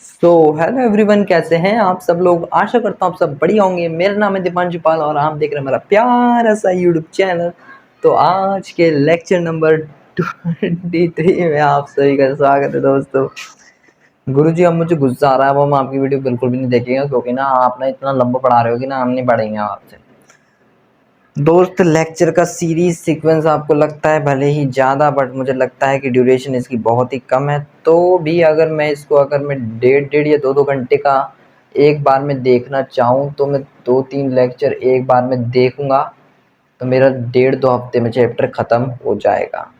So hello everyone, कैसे हैं आप सब लोग। आशा करता हूँ आप सब बढ़िया होंगे। मेरा नाम है दीपांशु पाल और आप देख रहे हैं मेरा प्यारा सा यूट्यूब चैनल। तो आज के लेक्चर नंबर 23 में आप सभी का स्वागत है दोस्तों। गुरुजी, अब मुझे गुस्सा आ रहा है, वो हम आपकी वीडियो बिल्कुल भी नहीं देखेंगे क्योंकि ना आप ना इतना लंबा पढ़ा रहे हो कि ना हम नहीं पढ़ेंगे आपसे। दोस्त, लेक्चर का सीरीज सीक्वेंस आपको लगता है भले ही ज़्यादा, बट मुझे लगता है कि ड्यूरेशन इसकी बहुत ही कम है। तो भी अगर मैं डेढ़ या दो घंटे का एक बार में देखना चाहूँ तो मैं 2-3 लेक्चर एक बार में देखूँगा तो मेरा 1.5-2 हफ्ते में चैप्टर ख़त्म हो जाएगा।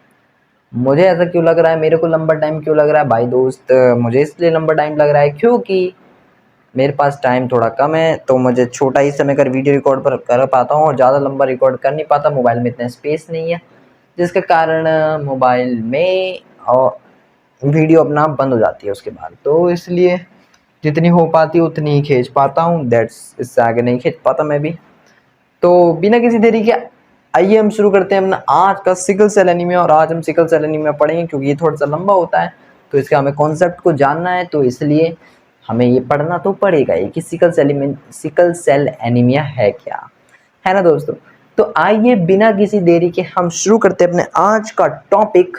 मुझे ऐसा क्यों लग रहा है, मेरे को लंबा टाइम क्यों लग रहा है भाई दोस्त? मुझे इसलिए लंबा टाइम लग रहा है क्योंकि मेरे पास टाइम थोड़ा कम है, तो मुझे छोटा ही समय कर वीडियो रिकॉर्ड पर कर पाता हूँ और ज़्यादा लंबा रिकॉर्ड कर नहीं पाता। मोबाइल में इतना स्पेस नहीं है, जिसके कारण मोबाइल में और वीडियो अपना बंद हो जाती है उसके बाद। तो इसलिए जितनी हो पाती है उतनी ही खींच पाता हूँ, दैट्स, इससे आगे नहीं खींच पाता मैं भी। तो बिना किसी देरी के आइए हम शुरू करते हैं अपना आज का सिकल सेल एनीमिया। और आज हम सिकल सेल एनीमिया पढ़ेंगे क्योंकि ये थोड़ा सा लंबा होता है, तो इसका हमें कॉन्सेप्ट को जानना है, तो इसलिए हमें ये पढ़ना तो पड़ेगा ही कि सिकल सेल एनीमिया है क्या, है ना दोस्तों। तो आइए बिना किसी देरी के हम शुरू करते हैं अपने आज का टॉपिक,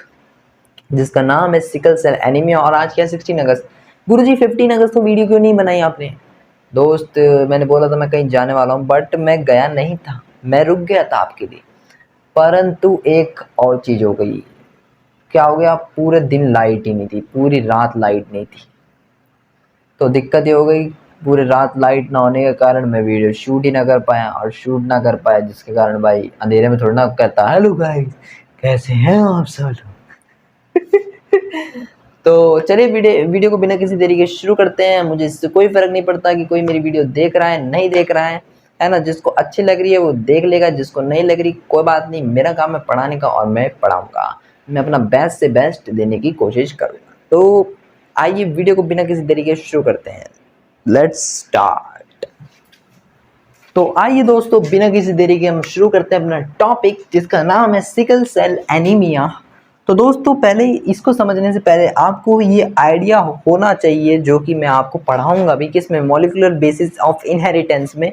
जिसका नाम है सिकल सेल एनीमिया। और आज क्या 16 अगस्त। गुरुजी 15 अगस्त को वीडियो क्यों नहीं बनाई आपने? दोस्त, मैंने बोला था मैं कहीं जाने वाला हूँ, बट मैं गया नहीं था, मैं रुक गया था आपके लिए। परंतु एक और चीज़ हो गई। क्या हो गया? पूरे दिन लाइट ही नहीं थी, पूरी रात लाइट नहीं थी। तो दिक्कत ये हो गई, पूरे रात लाइट ना होने के कारण मैं वीडियो शूट ही ना कर पाया, और शूट ना कर पाया जिसके कारण भाई अंधेरे में थोड़ा ना कहता हेलो गाइस कैसे हैं आप सब लोग। तो चलिए वीडियो को बिना किसी देरी के शुरू करते हैं। मुझे इससे कोई फर्क नहीं पड़ता कि कोई मेरी वीडियो देख रहा है नहीं देख रहा है ना। जिसको अच्छी लग रही है वो देख लेगा, जिसको नहीं लग रही कोई बात नहीं। मेरा काम है पढ़ाने का और मैं पढ़ाऊंगा, मैं अपना बेस्ट से बेस्ट देने की कोशिश करूंगा। तो आइए वीडियो को बिना किसी देरी के शुरू करते हैं। Let's start. तो आइए दोस्तों बिना किसी देरी के हम शुरू करते हैं अपना टॉपिक, जिसका नाम है सिकल सेल एनीमिया। तो दोस्तों, पहले इसको समझने से पहले आपको ये आइडिया होना चाहिए, जो कि मैं आपको पढ़ाऊंगा भी किसमें, मॉलिक्यूलर बेसिस ऑफ इनहेरिटेंस में।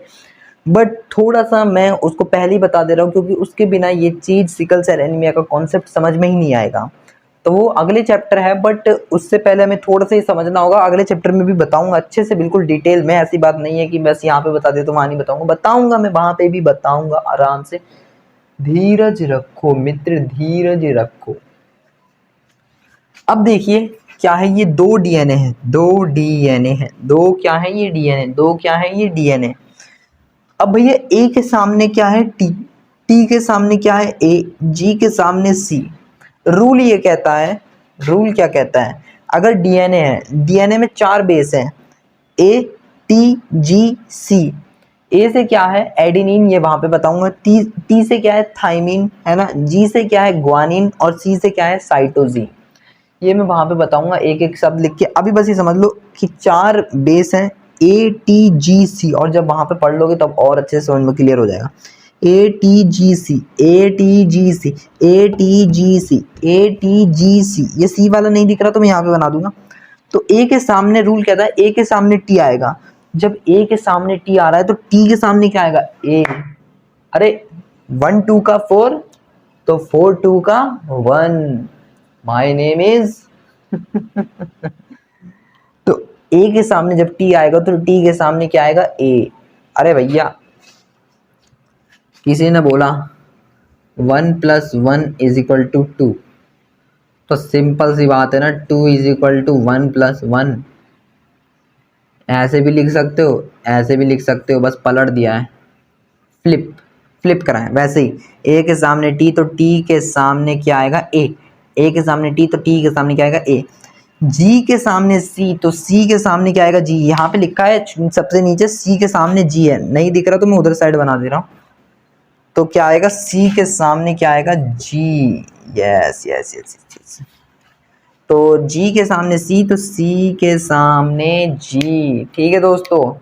बट थोड़ा सा मैं उसको पहले ही बता दे रहा हूँ क्योंकि उसके बिना ये चीज़ सिकल सेल एनीमिया का कॉन्सेप्ट समझ में ही नहीं आएगा। तो वो अगले चैप्टर है, बट उससे पहले हमें थोड़ा सा ही समझना होगा। अगले चैप्टर में भी बताऊंगा अच्छे से, बिल्कुल डिटेल में। ऐसी बात नहीं है कि बस यहाँ पे बता दे तो वहाँ नहीं बताऊंगा, बताऊंगा मैं वहाँ पे भी बताऊंगा आराम से। धीरज रखो मित्र, धीरज रखो। अब देखिए क्या है, ये 2 डीएनए है, 2 डीएनए है, 2 क्या है ये डीएनए, 2 क्या है ये डीएनए। अब भैया ए के सामने क्या है टी, टी के सामने क्या है ए, जी के सामने सी। रूल ये कहता है, रूल क्या कहता है, अगर डीएनए है, डीएनए में 4 बेस हैं, ए टी जी सी। ए से क्या है एडेनिन, ये वहां पे बताऊंगा। टी से क्या है थाइमिन, है ना। जी से क्या है ग्वानिन और सी से क्या है साइटोसिन, ये मैं वहां पे बताऊंगा एक एक शब्द लिख के। अभी बस ये समझ लो कि 4 बेस हैं ए टी जी सी, और जब वहां पे पढ़ लोगे तब और अच्छे से समझ में क्लियर हो जाएगा। A T G C, A T G C, A T G C, A T G C. ये सी वाला नहीं दिख रहा तो मैं यहाँ पे बना दूंगा। तो ए के सामने रूल कहता है ए के सामने टी आएगा। जब ए के सामने टी आ रहा है तो टी के सामने क्या आएगा ए। अरे 1 2 का 4, तो 4 2 का 1, माय नेम इज। तो ए के सामने जब टी आएगा तो टी के सामने क्या आएगा ए। अरे भैया किसी ने बोला 1 + 1 = 2, तो सिंपल सी बात है ना, 2 = 1 + 1। ऐसे भी लिख सकते हो, ऐसे भी लिख सकते हो, बस पलट दिया है, फ्लिप फ्लिप कराएं। वैसे ही ए के सामने टी तो टी के सामने क्या आएगा ए, ए के सामने टी तो टी के सामने क्या आएगा ए। जी के सामने सी तो सी के सामने क्या आएगा जी। यहाँ पे लिखा है सबसे नीचे सी के सामने जी है, नहीं दिख रहा तो मैं उधर साइड बना दे रहा हूँ। तो क्या आएगा सी के सामने क्या आएगा G. Yes yes yes yes. तो जी के सामने सी तो सी के सामने जी। ठीक है दोस्तों,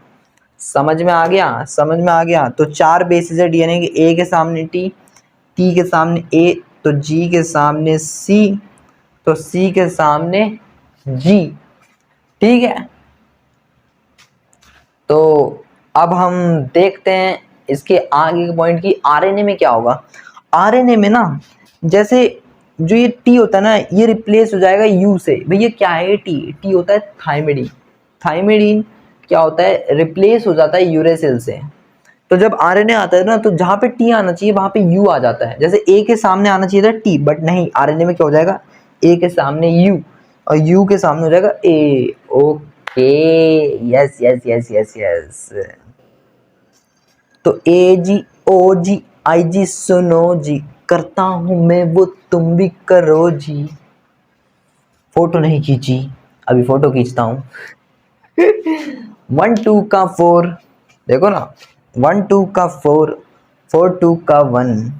समझ में आ गया, समझ में आ गया। तो 4 बेसिस है डीएनए के, ए के सामने टी, टी के सामने ए, तो जी के सामने सी, तो सी के सामने जी। ठीक है, तो अब हम देखते हैं इसके आगे के पॉइंट की आरएनए में क्या होगा। आरएनए में ना जैसे जो ये टी होता है ना, ये रिप्लेस हो जाएगा यू से। भैया क्या है ये टी होता है थाइमिडीन। थाइमिडीन क्या होता है, रिप्लेस हो जाता है यूरेसिल से। तो जब आरएनए आता है ना, तो जहाँ पे टी आना चाहिए वहां पे यू आ जाता है। जैसे ए के सामने आना चाहिए था टी, बट नहीं, आरएनए में क्या हो जाएगा, ए के सामने यू और यू के सामने हो जाएगा A. Okay, yes yes yes yes yes. तो ए जी ओ जी आई जी सुनो जी, करता हूं मैं वो तुम भी करो जी। फोटो नहीं खींची, अभी फोटो खींचता हूं। 1 2 का 4, देखो ना, 1 2 का 4, 4 2 का 1।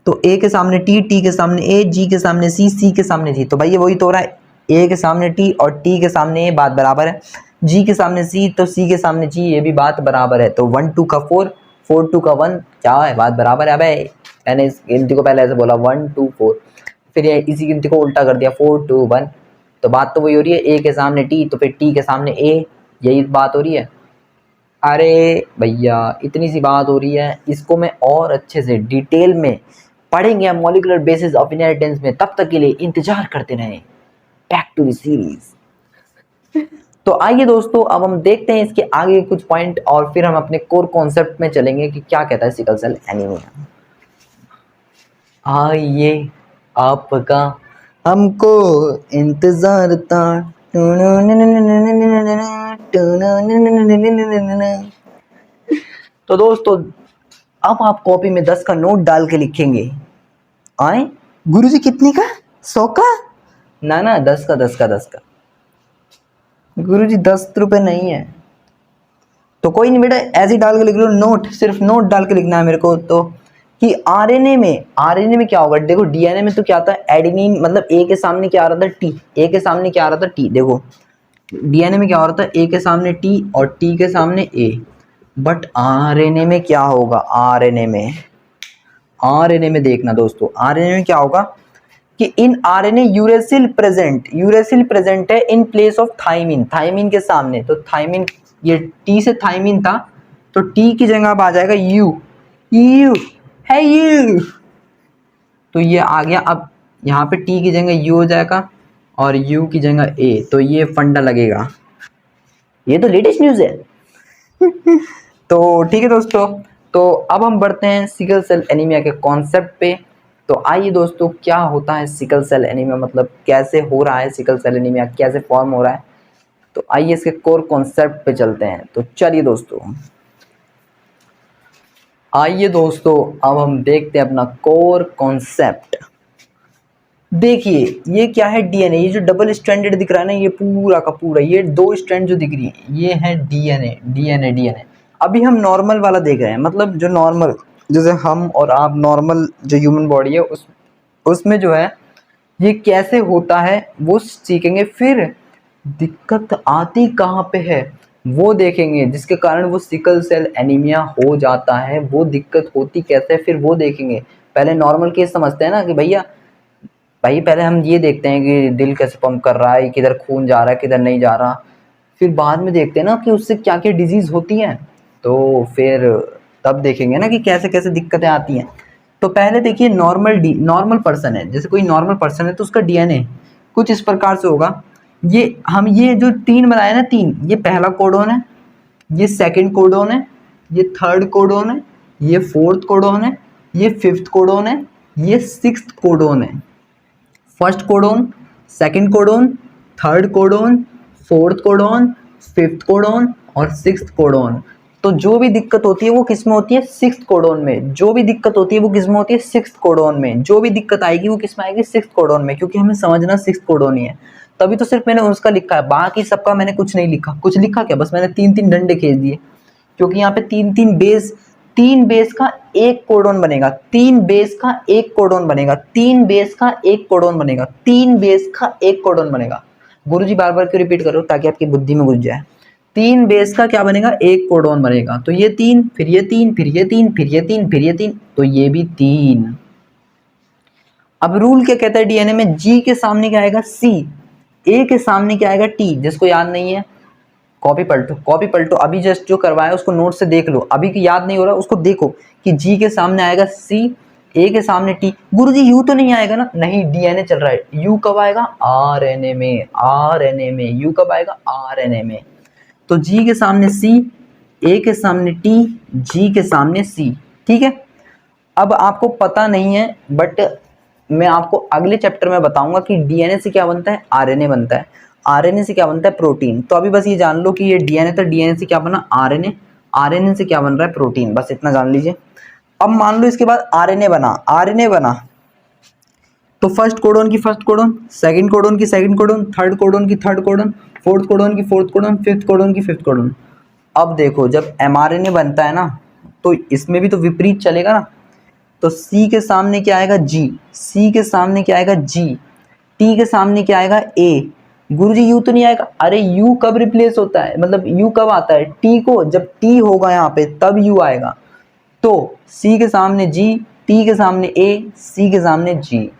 तो ए के सामने टी, टी के सामने ए, जी के सामने सी, सी के सामने जी। तो भाई ये वही तो हो रहा है, ए के सामने टी और टी के सामने ए, बात बराबर है। जी के सामने सी तो सी के सामने जी, ये भी बात बराबर है। तो 1 2 का 4, 4 2 का 1, क्या है, बात बराबर है। अबे मैंने इस गिनती को पहले ऐसे बोला 1 2 4, फिर ये इसी गिनती को उल्टा कर दिया 4 2 1। तो बात तो वही हो रही है, ए के सामने टी तो फिर टी के सामने ए, यही बात हो रही है। अरे भैया इतनी सी बात हो रही है, इसको मैं और अच्छे से डिटेल में पढ़ेंगे हम मॉलिक्यूलर बेसिस ऑफ इनहेरिटेंस में। तब तक के लिए इंतजार करते रहें। Back to the series. तो आइए दोस्तों, अब हम देखते हैं इसके आगे कुछ पॉइंट और फिर हम अपने कोर कॉन्सेप्ट में चलेंगे कि क्या कहता है सिकल सेल एनीमिया। आइए आपका हमको इंतजार था। तो दोस्तों अब आप कॉपी में 10 का नोट डाल के लिखेंगे। आए गुरुजी कितने का, 100 का? ना 10 का 10 का 10 का। गुरुजी 10 रुपए नहीं है। तो कोई नहीं बेटा, ऐसे ही डाल के लिख लो नोट, सिर्फ नोट डाल के लिखना है मेरे को। तो कि आरएनए में क्या होगा, देखो डीएनए में तो क्या था, एडेनिन, मतलब ए के सामने क्या आ रहा था, टी। ए के सामने क्या आ रहा था, टी। देखो डीएनए में क्या हो रहा था, ए के सामने टी और टी के सामने ए। बट आरएनए में क्या होगा, आरएनए में देखना दोस्तों, आरएनए में क्या होगा कि इन आरएनए यूरेसिल प्रेजेंट है in place of thymine, thymine के सामने। तो थाइमिन, ये टी से थाइमिन था, तो टी की जगह अब आ जाएगा यू, यू है यू। तो ये आ गया, अब यहाँ पे टी की जगह यू हो जाएगा और यू की जगह ए। तो ये फंडा लगेगा, ये तो लेटेस्ट न्यूज़ है। तो ठीक है दोस्तों, तो अब हम बढ़ते हैं सिकल सेल एनीमिया के कॉन्सेप्ट पे। तो आइए दोस्तों, क्या होता है सिकल सेल एनीमिया, मतलब कैसे हो रहा है सिकल सेल एनीमिया, कैसे फॉर्म हो रहा है। तो आइए इसके कोर कॉन्सेप्ट पे चलते हैं। तो चलिए दोस्तों, आइए दोस्तों अब हम देखते हैं अपना कोर कॉन्सेप्ट। देखिए ये क्या है, डीएनए। ये जो डबल स्ट्रैंडेड दिख रहा है ना, ये पूरा का पूरा, ये 2 स्ट्रैंड जो दिख रही है, ये है डीएनए। अभी हम नॉर्मल वाला देख रहे हैं, मतलब जो नॉर्मल, जैसे हम और आप नॉर्मल जो ह्यूमन बॉडी है उसमें जो है ये कैसे होता है वो सीखेंगे। फिर दिक्कत आती कहाँ पे है वो देखेंगे, जिसके कारण वो सिकल सेल एनीमिया हो जाता है। वो दिक्कत होती कैसे है फिर वो देखेंगे। पहले नॉर्मल केस समझते हैं ना कि भैया पहले हम ये देखते हैं कि दिल कैसे पंप कर रहा है, किधर खून जा रहा है, किधर नहीं जा रहा। फिर बाद में देखते हैं ना कि उससे क्या क्या डिजीज़ होती हैं। तो फिर तब देखेंगे ना कि कैसे कैसे दिक्कतें आती हैं। तो पहले देखिए नॉर्मल पर्सन है, जैसे कोई नॉर्मल पर्सन है तो उसका डीएनए कुछ इस प्रकार से होगा। ये जो 3 बनाए ना, 3, ये पहला कोडोन है, ये सेकंड कोडोन है, ये थर्ड कोडोन है, ये फोर्थ कोडोन है, ये फिफ्थ कोडोन है, ये सिक्स्थ कोडोन है। First codon, second codon, third codon, fourth codon, fifth codon और सिक्स्थ कोडोन। तो जो भी दिक्कत होती है वो किस में होती है, सिक्स्थ कोडोन में। जो भी दिक्कत होती है वो किस में होती है, सिक्स्थ कोडोन में। जो भी दिक्कत आएगी वो किस में आएगी, सिक्स्थ कोडोन में। क्योंकि हमें समझना सिक्स्थ कोडोन ही है, तभी तो सिर्फ मैंने उसका लिखा है, बाकी सबका मैंने कुछ नहीं लिखा। कुछ लिखा क्या, बस मैंने 3-3 डंडे खींच दिए। क्योंकि यहाँ पे 3 बेस का एक कोडोन बनेगा, 3 बेस का एक कोडोन बनेगा, 3 बेस का एक कोडोन बनेगा, 3 बेस का एक कोडोन बनेगा। गुरुजी बार बार क्यों रिपीट करो, ताकि आपकी बुद्धि में घुस जाए। 3 बेस का क्या बनेगा, एक कोडोन बनेगा। तो ये 3, फिर ये 3, फिर ये 3, फिर ये 3, फिर ये 3, तो ये भी 3। अब रूल क्या कहता है डीएनए में, जी के सामने क्या आएगा, सी, ए के सामने क्या आएगा, टी। जिसको याद नहीं है कॉपी पलटो, अभी जस्ट जो करवाया उसको नोट से देख लो, अभी की याद नहीं हो रहा उसको देखो कि जी के सामने आएगा सी, ए के सामने टी। गुरुजी यू तो नहीं आएगा ना, नहीं डीएनए चल रहा है, यू कब आएगा आरएनए में, आरएनए में यू कब आएगा आरएनए में। तो जी के सामने सी, ए के सामने टी, जी के सामने सी, ठीक है। अब आपको पता नहीं है बट मैं आपको अगले चैप्टर में बताऊंगा कि डीएनए से क्या बनता है, आरएनए बनता है, आरएनए से क्या बनता है, प्रोटीन। तो अभी बस ये जान लो कि ये डीएनए था, डीएनए से क्या बना आरएनए, आरएनए से क्या बन रहा है, प्रोटीन, बस इतना जान लीजिए। अब मान लो इसके बाद आरएनए बना, आरएनए बना तो फर्स्ट कोडोन की फर्स्ट कोडोन, सेकंड कोडोन की सेकंड कोडोन, थर्ड कोडोन की थर्ड कोडोन, फोर्थ कोडोन की फोर्थ कोडोन, फिफ्थ कोडोन की फिफ्थ कोडोन। अब देखो जब एमआरएनए बनता है ना तो इसमें भी तो विपरीत चलेगा ना। तो सी के सामने क्या आएगा जी, सी के सामने क्या आएगा जी, टी के सामने क्या आएगा ए। गुरुजी यू तो नहीं आएगा, अरे यू कब रिप्लेस होता है, मतलब यू कब आता है, टी को, जब टी होगा यहाँ पे तब यू आएगा। तो सी के सामने जी, टी के सामने ए, सी के सामने जी।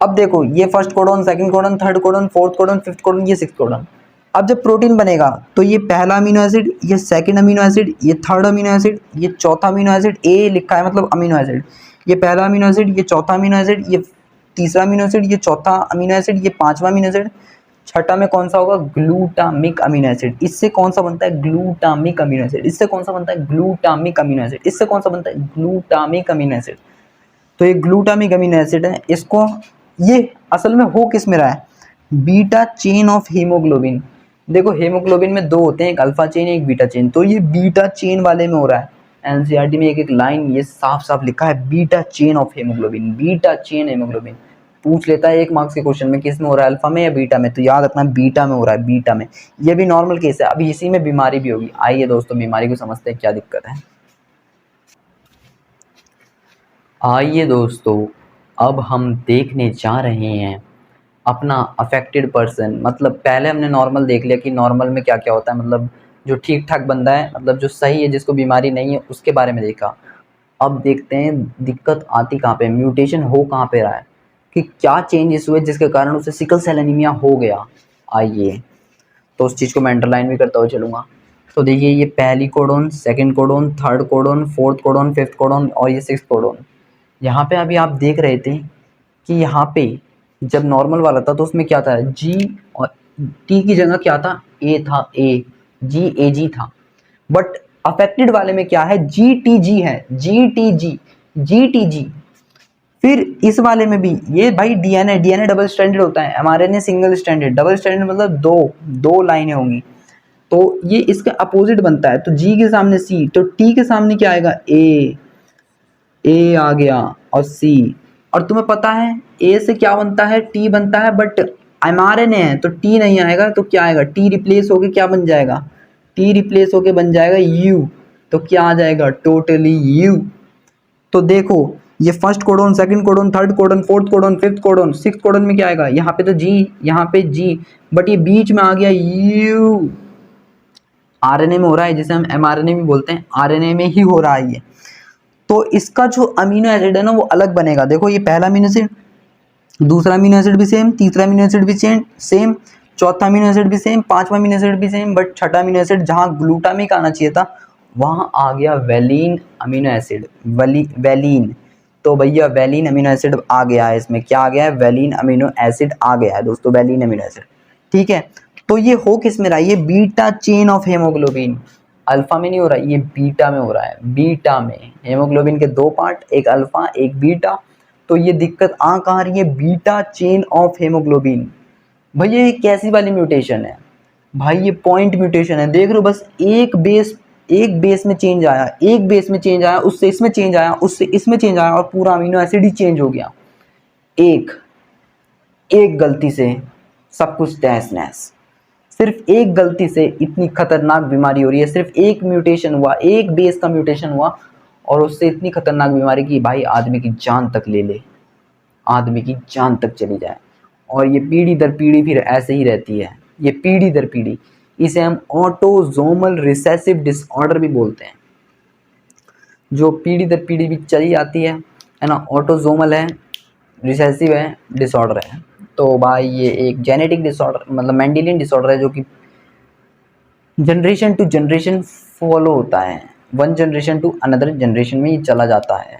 अब देखो ये first codon, second codon, third codon, fourth codon, fifth codon, ये सिक्स्थ कोडन। अब जब प्रोटीन बनेगा तो ये पहला अमीनो एसिड, ये सेकंड अमीनो एसिड, ये थर्ड अमीनो एसिड, ये चौथा अमीनो एसिड, ए लिखा है मतलब अमीनो एसिड, ये पहला अमीनो एसिड, ये चौथा अमीनो एसिड, ये तीसरा अमीनो एसिड, ये चौथा अमीनो एसिड, ये पांचवा अमीनो एसिड, छठा में कौन सा होगा, ग्लूटामिक अमीनो एसिड। इससे कौन सा बनता है, ग्लूटामिक अमीनो एसिड। इससे कौन सा बनता है, ग्लूटामिक अमीनो एसिड। इससे कौन सा बनता है, ग्लूटामिक अमीनो एसिड। तो ये ग्लूटामिक अमीनो एसिड है, इसको ये असल में हो किस में रहा है, बीटा चेन ऑफ हीमोग्लोबिन। देखो हीमोग्लोबिन में दो होते हैं, एक अल्फा चेन एक बीटा चेन, तो ये बीटा चेन वाले में हो रहा है। एनसीईआरटी में एक एक लाइन ये साफ साफ लिखा है, beta chain of haemoglobin, beta chain haemoglobin. पूछ लेता है एक मार्क्स के क्वेश्चन में किस में हो रहा है, अल्फा में या बीटा में, तो याद रखना बीटा में हो रहा है, बीटा में। ये भी नॉर्मल केस है, अभी इसी में बीमारी भी होगी। आइए दोस्तों बीमारी को समझते हैं क्या दिक्कत है। आइए दोस्तों अब हम देखने जा रहे हैं अपना अफेक्टेड पर्सन। मतलब पहले हमने नॉर्मल देख लिया कि नॉर्मल में क्या क्या होता है, मतलब जो ठीक ठाक बंदा है, मतलब जो सही है, जिसको बीमारी नहीं है, उसके बारे में देखा। अब देखते हैं दिक्कत आती कहाँ पे, म्यूटेशन हो कहाँ पे रहा है, कि क्या चेंजेस हुए जिसके कारण उसे सिकल सेल एनीमिया हो गया। आइए तो उस चीज़ को मैं अंडरलाइन भी करता हुआ चलूँगा। तो देखिए ये पहली codon, second codon, third codon, fourth codon, fifth codon और ये सिक्स्थ कोडोन। यहाँ पे अभी आप देख रहे थे कि यहाँ पे जब नॉर्मल वाला था तो उसमें क्या था, जी और टी की जगह क्या था, ए था, ए जी ए जी था। बट अफेक्टेड वाले में क्या है, जी टी जी है, G T G, G T G. फिर इस वाले में भी ये भाई डीएनए, डीएनए डबल स्ट्रैंडेड होता है, mRNA single stranded. Double stranded मतलब दो दो लाइनें होंगी, तो ये इसका अपोजिट बनता है। तो जी के सामने सी, तो टी के सामने क्या आएगा, ए आ गया और सी। और तुम्हें पता है ए से क्या बनता है, टी बनता है, बट एमआरएनए है तो टी नहीं आएगा, तो क्या आएगा, टी रिप्लेस होके क्या बन जाएगा, टी रिप्लेस होके बन जाएगा यू। तो क्या आ जाएगा, टोटली यू। तो देखो ये first codon, second codon, third codon, fourth codon, fifth codon, sixth codon में क्या आएगा, यहाँ पे तो जी, यहाँ पे जी, बट ये बीच में आ गया यू। आरएनए में हो रहा है, जिसे हम एमआरएनए भी बोलते हैं, आरएनए में ही हो रहा है ये। तो इसका जो अमीनो एसिड है ना वो अलग बनेगा। देखो ये पहला अमीनो एसिड, दूसरा अमीनो एसिड भी सेम, तीसरा अमीनो एसिड भी सेम, चौथा अमीनो एसिड भी सेम, पांचवा अमीनो एसिड भी सेम, बट छठा अमीनो एसिड जहाँ ग्लूटामिक आना चाहिए था वहाँ आ गया वेलिन अमीनो एसिड, वेलिन। तो भैया वेलिन अमीनो एसिड आ गया है, इसमें क्या आ गया है, वेलिन अमीनो एसिड आ गया है दोस्तों, वेलिन अमीनो एसिड। ठीक है, तो ये हो किस में रहा है, ये beta chain of haemoglobin, alpha में नहीं हो रहा है, ये बीटा में हो रहा है। बीटा में हेमोग्लोबिन के दो पार्ट, एक अल्फा एक बीटा। तो ये दिक्कत आ कहाँ रही है, बीटा चेन ऑफ हेमोग्लोबिन। भैया ये कैसी वाली म्यूटेशन है, भाई ये पॉइंट म्यूटेशन है। देख लो बस एक बेस में चेंज आया, एक बेस में चेंज आया, उससे इसमें चेंज आया, उससे इसमें चेंज आया, और पूरा अमीनो एसिड ही चेंज हो गया। एक गलती से सब कुछ तहस नहस। सिर्फ एक गलती से इतनी खतरनाक बीमारी हो रही है, सिर्फ एक म्यूटेशन हुआ, एक बेस का म्यूटेशन हुआ, और उससे इतनी खतरनाक बीमारी की भाई आदमी की जान तक ले ले, आदमी की जान तक चली जाए। और ये पीढ़ी दर पीढ़ी फिर ऐसे ही रहती है, ये पीढ़ी दर पीढ़ी। इसे हम ऑटोजोमल रिसेसिव डिसऑर्डर भी बोलते हैं, जो पीढ़ी दर पीढ़ी भी चली जाती है ना। ऑटोजोमल है, रिसेसिव है, डिसऑर्डर है। तो भाई ये एक जेनेटिक डिसऑर्डर मतलब मेंडेलियन डिसऑर्डर है, जो कि जनरेशन टू जनरेशन फॉलो होता है, one generation to another generation में ये चला जाता है।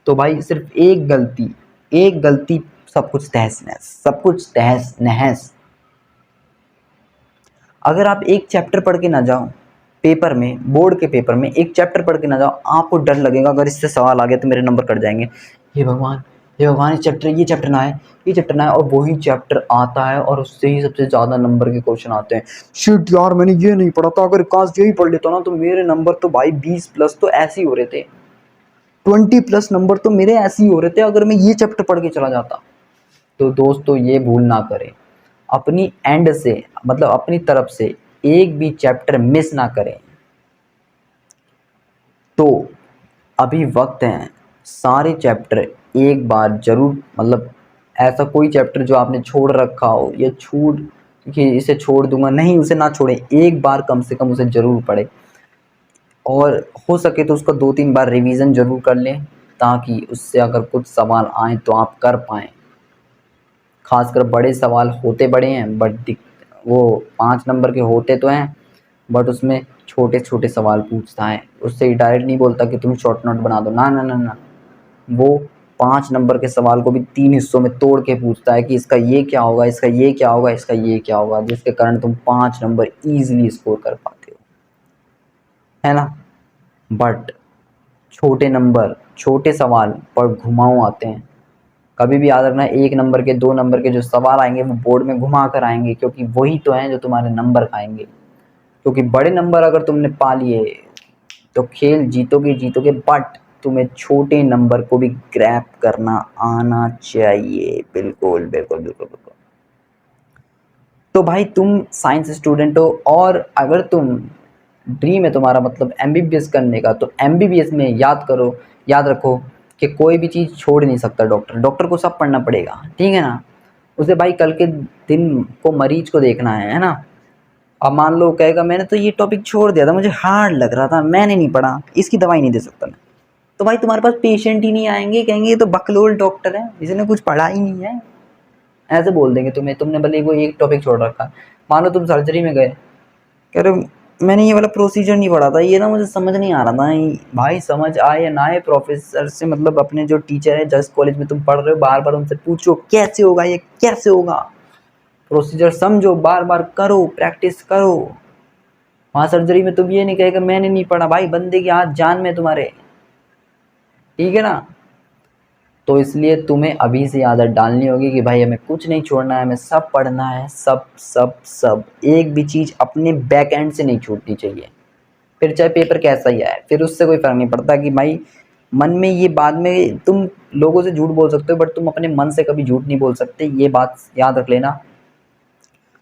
तो भाई सिर्फ एक गलती सब कुछ तहस नहस, सब कुछ तहस नहस। अगर आप एक चैप्टर पढ़ के ना जाओ पेपर में, बोर्ड के पेपर में एक चैप्टर पढ़ के ना जाओ, आपको डर लगेगा अगर इससे सवाल आ गया तो मेरे नंबर कट जाएंगे। हे भगवान, हे भगवान, ये चैप्टर ना आए, ये चैप्टर ना आए, और वही चैप्टर आता है और उससे ही सबसे ज़्यादा नंबर के क्वेश्चन आते हैं। शिट यार, मैंने ये नहीं पढ़ा था, अगर काश यही पढ़ लेता ना तो मेरे नंबर तो भाई 20+ तो ऐसे ही हो रहे थे, 20+ नंबर तो मेरे ऐसे ही हो रहे थे अगर मैं ये चैप्टर पढ़ के चला जाता। तो दोस्तों ये भूल ना करें, अपनी एंड से मतलब अपनी तरफ से एक भी चैप्टर मिस ना करें। तो अभी वक्त है, सारे चैप्टर एक बार जरूर, मतलब ऐसा कोई चैप्टर जो आपने छोड़ रखा हो या छूट कि इसे छोड़ दूंगा, नहीं, उसे ना छोड़ें, एक बार कम से कम उसे जरूर पढ़ें और हो सके तो उसका 2-3 बार रिवीजन जरूर कर लें, ताकि उससे अगर कुछ सवाल आए तो आप कर पाएँ। खासकर बड़े सवाल होते बड़े हैं, बट वो 5 नंबर के होते तो हैं, बट उसमें छोटे छोटे सवाल पूछता है, उससे डायरेक्ट नहीं बोलता कि तुम शॉर्ट नोट बना दो, ना ना ना ना, वो 5 नंबर के सवाल को भी 3 हिस्सों में तोड़ के पूछता है कि इसका ये क्या होगा, इसका ये क्या होगा, इसका ये क्या होगा, जिसके कारण तुम 5 नंबर ईजिली स्कोर कर पाते हो, है ना। बट छोटे नंबर, छोटे सवाल पर घुमाऊ आते हैं। कभी भी याद रखना, 1 नंबर के, 2 नंबर के जो सवाल आएंगे वो बोर्ड में घुमा कर आएंगे, क्योंकि वही तो हैं जो तुम्हारे नंबर खाएंगे। क्योंकि बड़े नंबर अगर तुमने पा लिए तो खेल जीतोगे जीतोगे, बट तुम्हें छोटे नंबर को भी ग्रैब करना आना चाहिए। बिल्कुल बिल्कुल बिल्कुल बिल्कुल। तो भाई तुम साइंस स्टूडेंट हो और अगर तुम ड्रीम है तुम्हारा मतलब एमबीबीएस करने का, तो एमबीबीएस में याद करो, याद रखो कि कोई भी चीज़ छोड़ नहीं सकता डॉक्टर, डॉक्टर को सब पढ़ना पड़ेगा, ठीक है ना। उसे भाई कल के दिन को मरीज को देखना है ना। अब मान लो कहेगा मैंने तो ये टॉपिक छोड़ दिया था, मुझे हार्ड लग रहा था, मैंने नहीं पढ़ा, इसकी दवाई नहीं दे सकता मैं, तो भाई तुम्हारे पास पेशेंट ही नहीं आएंगे, कहेंगे ये तो बकलोल डॉक्टर है, इसने कुछ पढ़ा ही नहीं है, ऐसे बोल देंगे तुम्हें, तुमने भले वो एक टॉपिक छोड़ रखा। मान लो तुम सर्जरी में गए, कह रहे मैंने ये वाला प्रोसीजर नहीं पढ़ा था, ये ना मुझे समझ नहीं आ रहा था। भाई समझ आए या ना आए, प्रोफेसर से मतलब अपने जो टीचर है, जस्ट कॉलेज में तुम पढ़ रहे हो, बार बार उनसे पूछो कैसे होगा, ये कैसे होगा, प्रोसीजर समझो, बार बार करो, प्रैक्टिस करो। वहाँ सर्जरी में तुम ये नहीं कहेगा मैंने नहीं पढ़ा, भाई बंदे की हाथ जान में तुम्हारे, ठीक है ना। तो इसलिए तुम्हें अभी से आदत डालनी होगी कि भाई हमें कुछ नहीं छोड़ना है, हमें सब पढ़ना है, सब सब सब, एक भी चीज़ अपने बैक एंड से नहीं छूटनी चाहिए। फिर चाहे पेपर कैसा ही आए, फिर उससे कोई फ़र्क नहीं पड़ता कि भाई मन में ये, बाद में तुम लोगों से झूठ बोल सकते हो बट तुम अपने मन से कभी झूठ नहीं बोल सकते, ये बात याद रख लेना।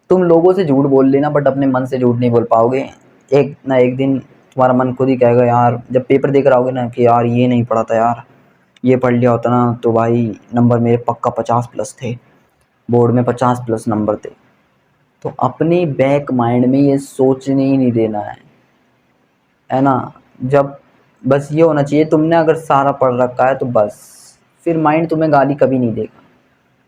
तुम लोगों से झूठ बोल लेना बट अपने मन से झूठ नहीं बोल पाओगे। एक ना एक दिन तुम्हारा मन खुद ही कहेगा यार, जब पेपर देकर आओगे ना, कि यार ये नहीं पढ़ा था यार, ये पढ़ लिया होता ना तो भाई नंबर मेरे पक्का 50+ थे, बोर्ड में 50+ नंबर थे। तो अपने बैक माइंड में ये सोचने ही नहीं देना है ना। जब बस ये होना चाहिए, तुमने अगर सारा पढ़ रखा है तो बस फिर माइंड तुम्हें गाली कभी नहीं देगा,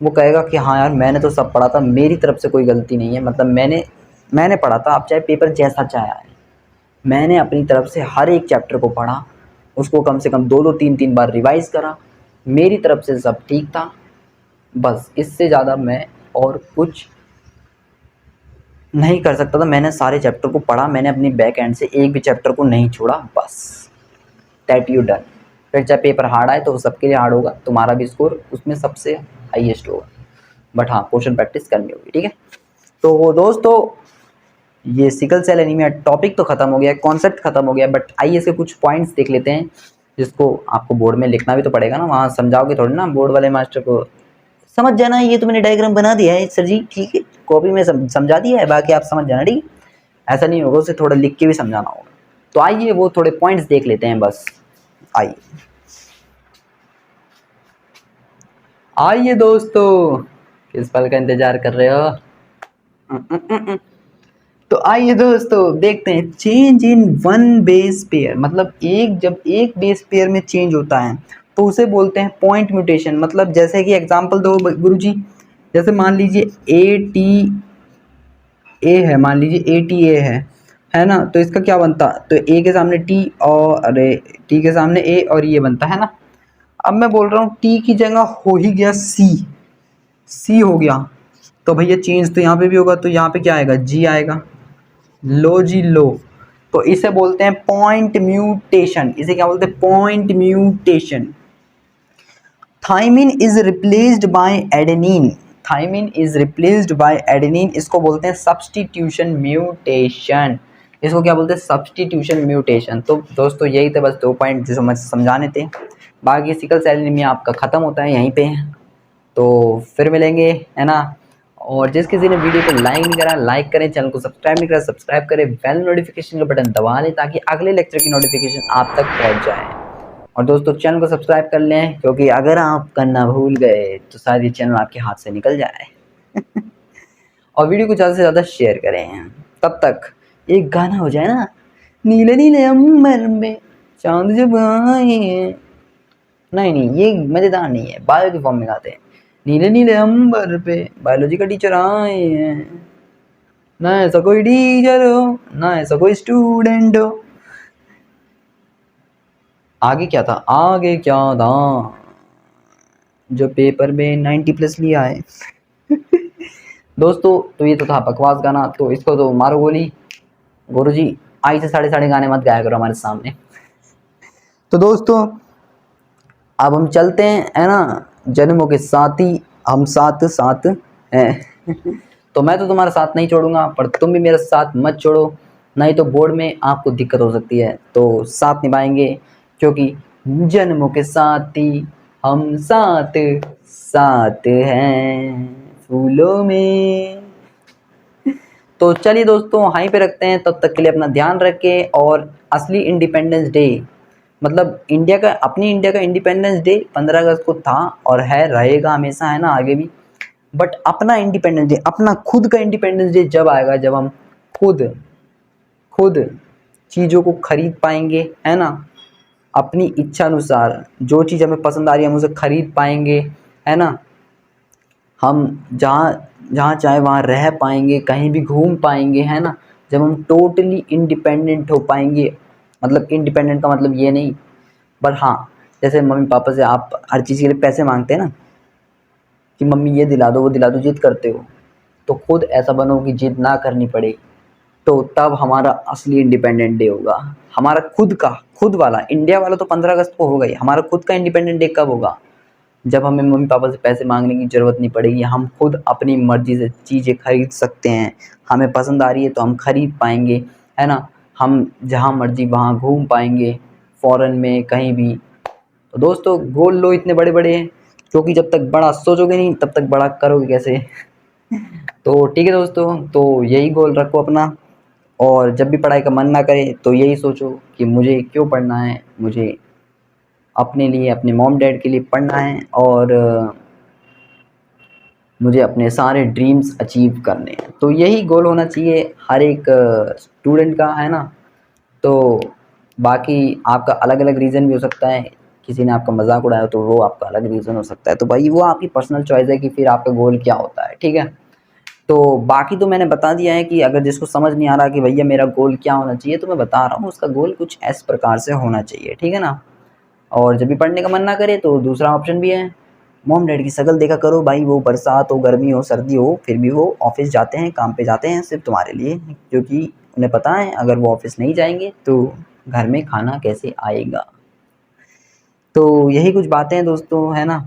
वो कहेगा कि हाँ यार मैंने तो सब पढ़ा था, मेरी तरफ से कोई गलती नहीं है, मतलब मैंने पढ़ा था, आप चाहे पेपर जैसा चाहे आए, मैंने अपनी तरफ से हर एक चैप्टर को पढ़ा, उसको कम से कम 2-2 3-3 बार रिवाइज करा, मेरी तरफ से सब ठीक था, बस इससे ज़्यादा मैं और कुछ नहीं कर सकता था। मैंने सारे चैप्टर को पढ़ा, मैंने अपनी बैक एंड से एक भी चैप्टर को नहीं छोड़ा, बस दैट यू डन। फिर चाहे पेपर हार्ड आए तो वो सबके लिए हार्ड होगा, तुम्हारा भी स्कोर उसमें सबसे हाईएस्ट होगा, बट हाँ क्वेश्चन प्रैक्टिस करनी होगी, ठीक है। तो दोस्तों ये सिकल सेल एनीमिया टॉपिक तो खत्म हो गया, कॉन्सेप्ट खत्म हो गया, बट आइए इसके कुछ पॉइंट्स देख लेते हैं, जिसको आपको बोर्ड में लिखना भी तो पड़ेगा ना, वहाँ समझाओगे थोड़ी ना बोर्ड वाले मास्टर को, समझ जाना ये तो मैंने डायग्राम बना दिया है सर जी, ठीक है, कॉपी में समझा दिया है, बाकी आप समझ जाना, ठीक है। ऐसा नहीं होगा, उसे थोड़ा लिख के भी समझाना होगा। तो आइए वो थोड़े पॉइंट्स देख लेते हैं बस, आइए आइए दोस्तों, किस पल का इंतजार कर रहे हो। तो आइए दोस्तों देखते हैं, change in one base pair, मतलब जब एक बेस पेयर में चेंज होता है तो उसे बोलते हैं पॉइंट म्यूटेशन। मतलब जैसे कि एग्जांपल दो गुरुजी, जैसे मान लीजिए ए टी ए है, मान लीजिए ए टी ए है है ना। तो इसका क्या बनता, तो ए के सामने टी और अरे टी के सामने ए और ये बनता है ना। अब मैं बोल रहा हूँ टी की जगह हो ही गया सी, सी हो गया, तो भैया चेंज तो यहाँ पे भी होगा, तो यहाँ पे क्या आएगा, जी आएगा। लो जी लो, तो इसे बोलते हैं पॉइंट म्यूटेशन। इसे क्या बोलते हैं, point mutation. Thymine is replaced by adenine, thymine is replaced by adenine, इसको बोलते हैं सब्स्टिट्यूशन म्यूटेशन। इसको क्या बोलते हैं, सब्स्टिट्यूशन म्यूटेशन। तो दोस्तों यही थे बस 2 पॉइंट जो समझ समझाने थे। बाकी सिकल सेल एनीमिया आपका ख़त्म होता है यहीं पे। तो फिर मिलेंगे, है ना। और जिस किसी ने वीडियो को लाइक नहीं करा, लाइक करें, चैनल को सब्सक्राइब नहीं करा, सब्सक्राइब करें, बेल नोटिफिकेशन का बटन दबा लें ताकि अगले लेक्चर की नोटिफिकेशन आप तक पहुंच जाए। और दोस्तों चैनल को सब्सक्राइब कर लें, क्योंकि अगर आप करना भूल गए तो शायद ये चैनल आपके हाथ से निकल जाए। और वीडियो को ज़्यादा से ज़्यादा शेयर करें। तब तक एक गाना हो जाए ना, नीले नीले अंबर में चांद जब आए, नहीं ये मज़ेदार नहीं है, बायो की फॉर्म में गाते हैं। नीले नीले अंबर पे बायोलॉजी का टीचर आए हैं, ना ऐसा कोई टीचर हो ना ऐसा कोई स्टूडेंट हो। आगे क्या था, आगे क्या था, जो पेपर में 90+ लिया है। दोस्तों तो ये तो था बकवास गाना, तो इसको तो मारो गोली। गुरुजी आई से साढ़े गाने मत गाया करो हमारे सामने। तो दोस्तों अब हम चलते हैं, है ना, जन्मों के साथी हम साथ साथ हैं। तो मैं तो तुम्हारा साथ नहीं छोड़ूंगा, पर तुम भी मेरा साथ मत छोड़ो, नहीं तो बोर्ड में आपको दिक्कत हो सकती है। तो साथ निभाएंगे, क्योंकि जन्मों के साथी हम साथ साथ हैं फूलों में। तो चलिए दोस्तों वहीं पे रखते हैं, तब तक के लिए अपना ध्यान रखें। और असली इंडिपेंडेंस डे, मतलब इंडिया का, अपनी इंडिया का इंडिपेंडेंस डे 15 अगस्त को था और है, रहेगा हमेशा, है ना, आगे भी। बट अपना इंडिपेंडेंस डे, अपना खुद का इंडिपेंडेंस डे जब आएगा जब हम खुद चीज़ों को खरीद पाएंगे, है ना, अपनी इच्छा अनुसार जो चीज़ हमें पसंद आ रही है हम उसे खरीद पाएंगे, है ना। हम जहाँ जहाँ चाहे वहाँ रह पाएंगे, कहीं भी घूम पाएंगे, है ना। जब हम टोटली इंडिपेंडेंट हो पाएंगे, मतलब इंडिपेंडेंट का मतलब ये नहीं, पर हाँ, जैसे मम्मी पापा से आप हर चीज़ के लिए पैसे मांगते हैं ना, कि मम्मी ये दिला दो वो दिला दो, जिद करते हो, तो खुद ऐसा बनो कि जिद ना करनी पड़े। तो तब हमारा असली इंडिपेंडेंट डे होगा, हमारा खुद का, खुद वाला। इंडिया वाला तो 15 अगस्त को होगा ही, हमारा खुद का इंडिपेंडेंट डे कब होगा, जब हमें मम्मी पापा से पैसे मांगने की ज़रूरत नहीं पड़ेगी, हम खुद अपनी मर्ज़ी से चीज़ें खरीद सकते हैं। हमें पसंद आ रही है तो हम खरीद पाएंगे, है ना। हम जहाँ मर्ज़ी वहाँ घूम पाएंगे, फ़ॉरेन में कहीं भी। तो दोस्तों गोल लो इतने बड़े बड़े हैं, क्योंकि जब तक बड़ा सोचोगे नहीं तब तक बड़ा करोगे कैसे। तो ठीक है दोस्तों, तो यही गोल रखो अपना। और जब भी पढ़ाई का मन ना करे तो यही सोचो कि मुझे क्यों पढ़ना है, मुझे अपने लिए, अपने मॉम डैड के लिए पढ़ना है, और मुझे अपने सारे ड्रीम्स अचीव करने हैं। तो यही गोल होना चाहिए हर एक स्टूडेंट का, है ना। तो बाकी आपका अलग अलग रीज़न भी हो सकता है, किसी ने आपका मजाक उड़ाया तो वो आपका अलग रीज़न हो सकता है। तो भाई वो आपकी पर्सनल चॉइस है कि फिर आपका गोल क्या होता है, ठीक है। तो बाकी तो मैंने बता दिया है कि अगर जिसको समझ नहीं आ रहा कि भैया मेरा गोल क्या होना चाहिए, तो मैं बता रहा हूँ उसका गोल कुछ इस प्रकार से होना चाहिए, ठीक है ना। और जब भी पढ़ने का मन ना करे तो दूसरा ऑप्शन भी है, मॉम डैड की शक्ल देखा करो भाई, वो बरसात हो, गर्मी हो, सर्दी हो, फिर भी वो ऑफिस जाते हैं, काम पे जाते हैं सिर्फ तुम्हारे लिए, क्योंकि उन्हें पता है अगर वो ऑफिस नहीं जाएंगे तो घर में खाना कैसे आएगा। तो यही कुछ बातें हैं दोस्तों, है ना।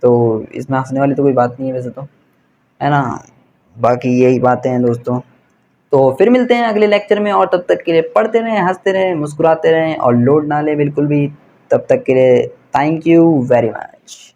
तो इसमें हंसने वाली तो कोई बात नहीं है वैसे तो, है ना। बाकी यही बातें हैं दोस्तों। तो फिर मिलते हैं अगले लेक्चर में, और तब तक के लिए पढ़ते रहें, हंसते रहें, मुस्कुराते रहें, और लोड ना लें बिल्कुल भी। तब तक के लिए थैंक यू वेरी मच।